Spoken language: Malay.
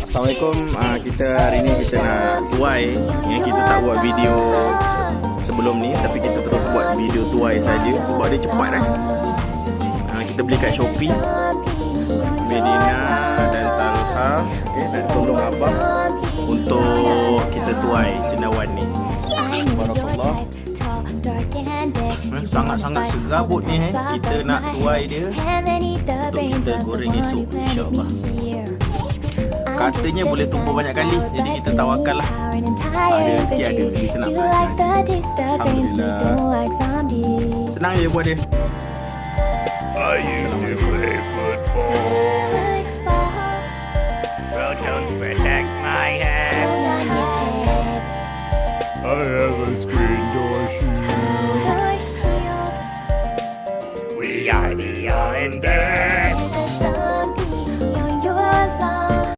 Assalamualaikum. Kita hari ni kita nak tuai. Kita tak buat video sebelum ni, tapi kita terus buat video tuai saja sebab dia cepat kita beli kat Shopee. Medina dan Talha nak tolong abang untuk kita tuai cendawan ni. Barakallah. Sangat-sangat serabut ni kita nak tuai dia untuk kita goreng esok, insya-Allah. Katanya boleh tumpah banyak kali, jadi kita tawakal lah. Ada rezeki ada, kita nak belajar. Alhamdulillah. Senang je buat dia. I used to play football. Well, don't protect my head. I have a screen door shield. We are the Islanders.